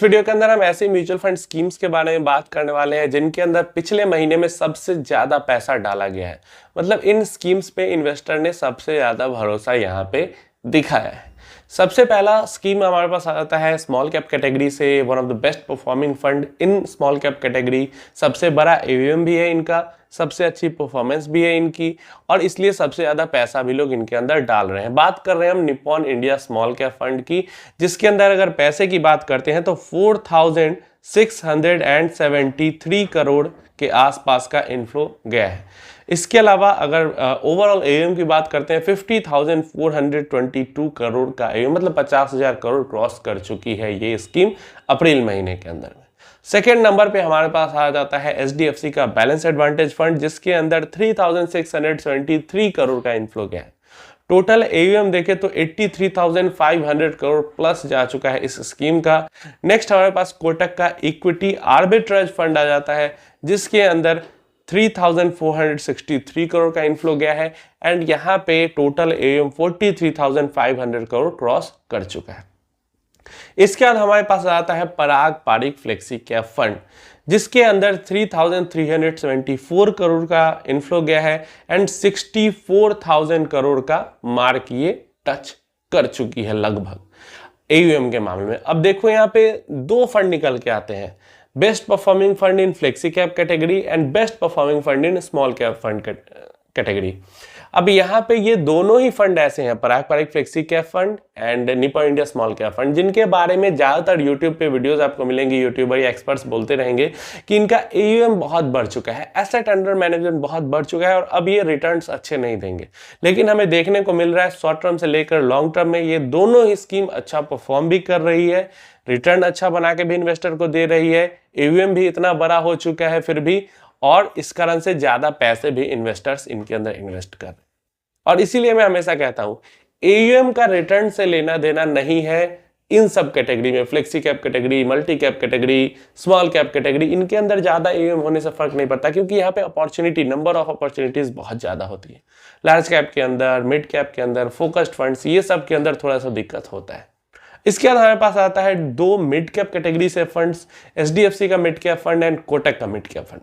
Video के अंदर हम ऐसे म्यूचुअल फंड स्कीम्स के बारे में बात करने वाले हैं जिनके अंदर पिछले महीने में सबसे ज्यादा पैसा डाला गया है। मतलब इन स्कीम्स पे इन्वेस्टर ने सबसे ज्यादा भरोसा यहाँ पे दिखाया है। सबसे पहला स्कीम हमारे पास आता है स्मॉल कैप कैटेगरी से, one of the best performing fund in small cap category. सबसे बड़ा एयूएम भी है इनका, सबसे अच्छी परफॉर्मेंस भी है इनकी और इसलिए सबसे ज्यादा पैसा भी लोग इनके अंदर डाल रहे हैं। बात कर रहे हैं हम Nippon India small cap fund की, जिसके अंदर अगर पैसे की बात करते हैं तो 4673 करोड़ के आसपास का इनफ्लो गया है। इसके अलावा अगर ओवरऑल एयूएम की बात करते हैं 50,422 करोड़ का एयूएम, मतलब 50,000 करोड़ क्रॉस कर चुकी है ये स्कीम अप्रैल महीने के अंदर में। सेकेंड नंबर पे हमारे पास आ जाता है एचडीएफसी का बैलेंस एडवांटेज फंड, जिसके अंदर 3,673 करोड़ का इनफ्लो गया है। टोटल एयूएम देखें तो 83,500 करोड़ प्लस जा चुका है इस स्कीम का। नेक्स्ट हमारे पास कोटक का इक्विटी आर्बिट्रेज फंड आ जाता है, जिसके अंदर 3,463 करोड़ का इनफ्लो गया है एंड यहाँ पे टोटल एयूएम 43,500 करोड़ क्रॉस कर चुका है। इसके बाद हमारे पास आता है पराग पारिक फ्लेक्सी कैप फंड, जिसके अंदर 3,374 करोड़ का इनफ्लो गया है एंड 64,000 करोड़ का मार्क ये टच कर चुकी है लगभग एयूएम के मामले में। अब देखो यहाँ पे दो फंड निकल के आते हैं, best performing fund in flexi cap category and best performing fund in small cap fund category. अब यहाँ पे ये दोनों ही फंड ऐसे हैं, Parag Parikh flexi cap fund and Nippon India small cap fund, जिनके बारे में ज्यादातर यूट्यूब पे वीडियोस आपको मिलेंगे। यूट्यूबर या एक्सपर्ट्स बोलते रहेंगे कि इनका एयूएम बहुत बढ़ चुका है, एसेट अंडर मैनेजमेंट बहुत बढ़ चुका है और अब ये रिटर्न्स अच्छे नहीं देंगे। लेकिन हमें देखने को मिल रहा है शॉर्ट टर्म से लेकर लॉन्ग टर्म में ये दोनों ही स्कीम अच्छा परफॉर्म भी कर रही है, रिटर्न अच्छा बना के भी इन्वेस्टर को दे रही है, एयूएम भी इतना बड़ा हो चुका है फिर भी, और इस कारण से ज्यादा पैसे भी इन्वेस्टर्स इनके अंदर इन्वेस्ट कर रहे हैं। और इसीलिए मैं हमेशा कहता हूं एयूएम का रिटर्न से लेना देना नहीं है इन सब कैटेगरी में, flexi cap category, multi cap category, small cap category, इनके अंदर ज्यादा एयूएम होने से फर्क नहीं पड़ता, क्योंकि यहाँ पे अपॉर्चुनिटी, नंबर ऑफ अपॉर्चुनिटीज बहुत ज्यादा होती है। लार्ज कैप के अंदर, मिड कैप के अंदर, फोकस्ड फंड्स, ये सब के अंदर थोड़ा सा दिक्कत होता है। इसके बाद हमारे पास आता है दो मिड कैप कैटेगरी से फंड्स, एचडीएफसी का mid cap fund and Kotak का मिड कैप फंड।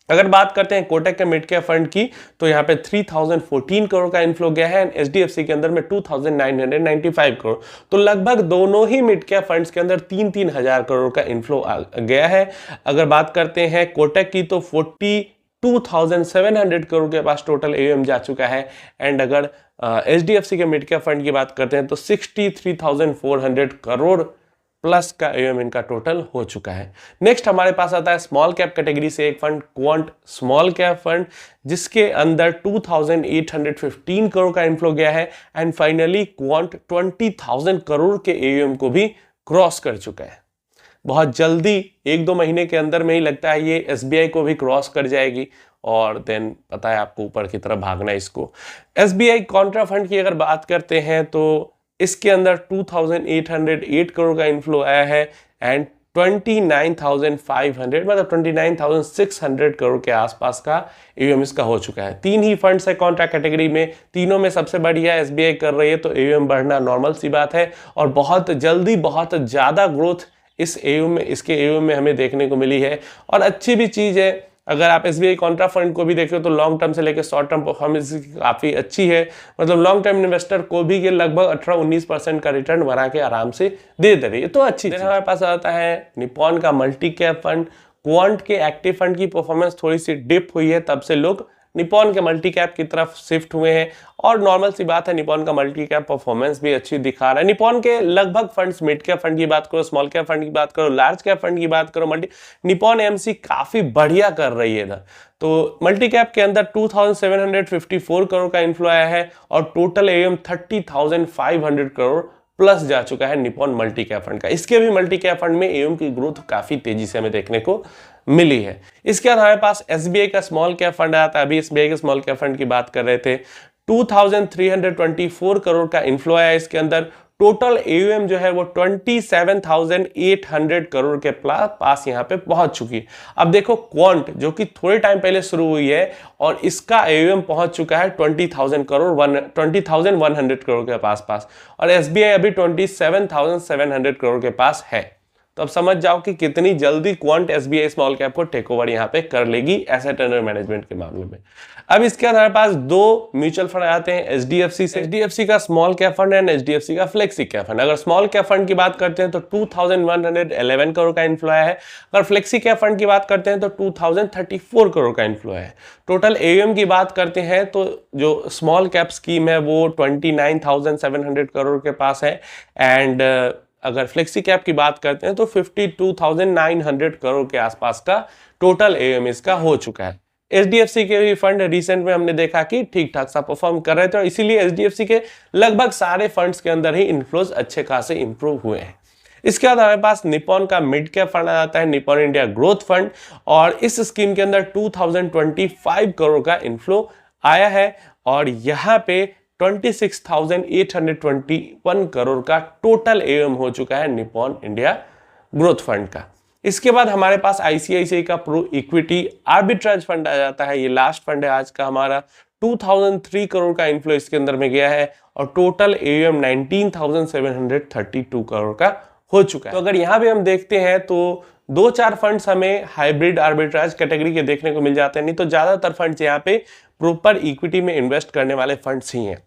अगर बात करते हैं कोटक के मिड कैप फंड की तो यहाँ पे 3,014 करोड़ का इनफ्लो गया है एंड एचडीएफसी के अंदर में 2,995 करोड़। तो लगभग दोनों ही मिड कैप फंड्स के अंदर 3-3 हजार करोड़ का इनफ्लो गया है। अगर बात करते हैं कोटक की तो 42,700 करोड़ के पास टोटल एयूएम जा चुका है एंड अगर एचडीएफसी के मिड कैप फंड की बात करते हैं तो 63,400 करोड़ प्लस का एयूएम इनका टोटल हो चुका है। नेक्स्ट हमारे पास आता है स्मॉल कैप कैटेगरी से एक fund, quant small cap fund, जिसके अंदर 2,815 करोड़ का इनफ्लो गया है एंड फाइनली क्वांट 20,000 करोड़ के एयूएम को भी क्रॉस कर चुका है। बहुत जल्दी 1-2 महीने के अंदर में ही लगता है ये एसबीआई को भी क्रॉस कर जाएगी और देन पता है आपको ऊपर की तरफ भागना है इसको। एसबीआई कॉन्ट्रा फंड की अगर बात करते हैं तो इसके अंदर 2,808 करोड़ का इनफ्लो आया है एंड 29,500 मतलब 29,600 करोड़ के आसपास का एयूएम इसका हो चुका है। तीन ही फंड्स है कॉन्ट्रा कैटेगरी में, तीनों में सबसे बढ़िया एसबीआई कर रही है, तो एयूएम बढ़ना नॉर्मल सी बात है और बहुत जल्दी बहुत ज्यादा ग्रोथ इस एयूएम में, इसके एयूएम में हमें देखने को मिली है। और अच्छी भी चीज है, अगर आप एसबीआई कॉन्ट्रा फंड को भी देखें तो लॉन्ग टर्म से लेकर शॉर्ट टर्म परफॉर्मेंस काफी अच्छी है। मतलब लॉन्ग टर्म इन्वेस्टर को भी ये लगभग 18-19% का रिटर्न बना के आराम से दे रही है, तो अच्छी चीज। हमारे पास आता है निप्पॉन का मल्टी कैप फंड। क्वांट के एक्टिव फंड की परफॉर्मेंस थोड़ी सी डिप हुई है, तब से लोग निप्पॉन के मल्टी कैप की तरफ शिफ्ट हुए हैं और नॉर्मल सी बात है, निप्पॉन का मल्टी कैप परफॉर्मेंस भी अच्छी दिखा रहा है। निप्पॉन के लगभग फंड्स, मिड कैप फंड की बात करो, स्मॉल कैप फंड की बात करो, लार्ज कैप फंड की बात करो, निप्पॉन एमसी काफी बढ़िया कर रही है इधर। तो मल्टी कैप के अंदर 2,754 करोड़ का इनफ्लो आया है और टोटल एयूएम 30,500 करोड़ प्लस जा चुका है निप्पॉन मल्टी कैप फंड का। इसके भी मल्टी कैप फंड में एयूएम की ग्रोथ काफी तेजी से हमें देखने को मिली है। इसके बाद हमारे पास एसबीआई का स्मॉल कैप फंड आता है। अभी एसबीआई के स्मॉल कैप फंड की बात कर रहे थे, 2,324 करोड़ का इनफ्लो आया। इसके अंदर टोटल एयूएम जो है वो 27,800 करोड़ के पास यहाँ पे पहुंच चुकी है। अब देखो क्वांट जो कि थोड़े टाइम पहले शुरू हुई है और इसका एयूएम पहुंच चुका है 20,100 करोड़ के पास और एसबीआई अभी 27,700 करोड़ के पास है। तो अब समझ जाओ कि कितनी जल्दी क्वांट एसबीआई स्मॉल कैप को टेक ओवर यहाँ पे कर लेगी एसेट अंडर मैनेजमेंट के मामले में। अब इसके बाद हमारे पास दो म्यूचुअल फंड आते हैं एचडीएफसी से। एचडीएफसी का small cap fund and HDFC का फ्लेक्सी कैप फंड। अगर स्मॉल कैप फंड की बात करते हैं तो 2111 करोड़ का इनफ्लो आया है। अगर फ्लेक्सी कैप फंड की बात करते हैं तो 2034 करोड़ का इनफ्लो है। टोटल एयूएम की बात करते हैं तो जो स्मॉल कैप स्कीम है वो 29,700 करोड़ के पास है एंड अगर फ्लेक्सी कैप की बात करते हैं तो 52,900 करोड़ के आसपास का टोटल एयूएम इसका हो चुका है। एचडीएफसी के भी फंड रिसेंट में हमने देखा कि ठीक ठाक सा परफॉर्म कर रहे थे और इसीलिए एचडीएफसी के लगभग सारे फंड्स के अंदर ही इनफ्लोज अच्छे खासे इंप्रूव हुए हैं। इसके बाद हमारे पास निपॉन का मिड कैप फंड आ जाता है, निपॉन इंडिया ग्रोथ फंड, और इस स्कीम के अंदर 2025 करोड़ का इनफ्लो आया है और यहाँ पे 26,821 करोड़ का टोटल एयूएम हो चुका है निपॉन इंडिया ग्रोथ फंड का। इसके बाद हमारे पास आईसीआईसीआई का प्रो इक्विटी आर्बिट्राज फंड आ जाता है। ये लास्ट फंड है आज का हमारा। 2003 करोड़ का इनफ्लो इसके अंदर में गया है और टोटल एयूएम 19,732 करोड़ का हो चुका है। तो अगर यहाँ पे हम देखते हैं तो 2-4 फंड्स हमें हाइब्रिड आर्बिट्राज कैटेगरी के देखने को मिल जाते हैं, नहीं तो ज्यादातर फंड्स यहाँ पे प्रॉपर इक्विटी में इन्वेस्ट करने वाले फंड्स ही हैं।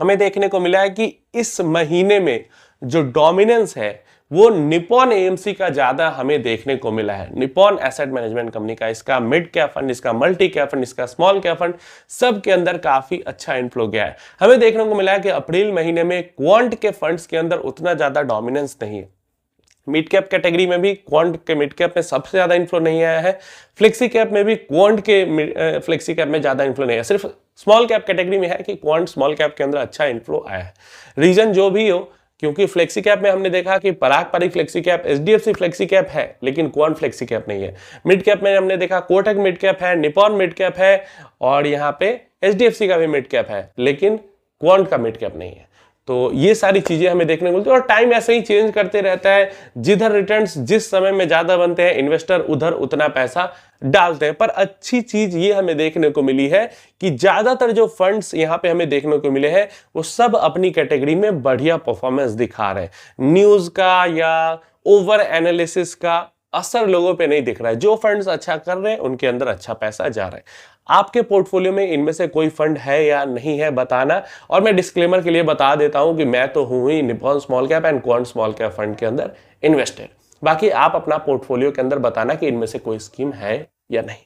हमें देखने को मिला है कि इस महीने में जो डोमिनेंस है वो निपॉन एएमसी का ज्यादा हमें देखने को मिला है। निपॉन एसेट मैनेजमेंट कंपनी का, इसका मिड कैप फंड, इसका मल्टी कैप फंड, इसका स्मॉल कैप फंड, सब के अंदर काफी अच्छा इनफ्लो गया है। हमें देखने को मिला है कि अप्रैल महीने में क्वांट के फंड्स के अंदर उतना ज्यादा डोमिनेंस नहीं है। मिड कैप कैटेगरी में भी क्वांट के मिड कैप में सबसे ज्यादा इनफ्लो नहीं आया है। फ्लेक्सी कैप में भी क्वांट के फ्लेक्सी कैप में ज्यादा इनफ्लो नहीं है। सिर्फ स्मॉल कैप कैटेगरी में है कि क्वांट स्मॉल कैप के अंदर अच्छा इनफ्लो आया है। रीजन जो भी हो, क्योंकि फ्लेक्सी कैप में हमने देखा कि Parag Parikh flexi cap, HDFC flexi cap है लेकिन क्वांट फ्लेक्सी कैप नहीं है। मिड कैप में हमने देखा कोटक मिड कैप है, निपॉन मिड कैप है और यहाँ पे एचडीएफसी का भी मिड कैप है लेकिन क्वांट का मिड कैप नहीं है। तो ये सारी चीजें हमें देखने को मिलती है और टाइम ऐसे ही चेंज करते रहता है। जिधर रिटर्न्स जिस समय में ज्यादा बनते हैं इन्वेस्टर उधर उतना पैसा डालते हैं। पर अच्छी चीज ये हमें देखने को मिली है कि ज्यादातर जो फंड्स यहाँ पे हमें देखने को मिले हैं वो सब अपनी कैटेगरी में बढ़िया परफॉर्मेंस दिखा रहे हैं। न्यूज का या ओवर एनालिसिस का असर लोगों पे नहीं दिख रहा है। जो फंड्स अच्छा कर रहे हैं उनके अंदर अच्छा पैसा जा रहा है। आपके पोर्टफोलियो में इनमें से कोई फंड है या नहीं है बताना। और मैं डिस्क्लेमर के लिए बता देता हूं कि मैं तो हूं ही Nippon small cap and Quant small cap fund के अंदर इन्वेस्टेड। बाकी आप अपना पोर्टफोलियो के अंदर बताना कि इनमें से कोई स्कीम है या नहीं।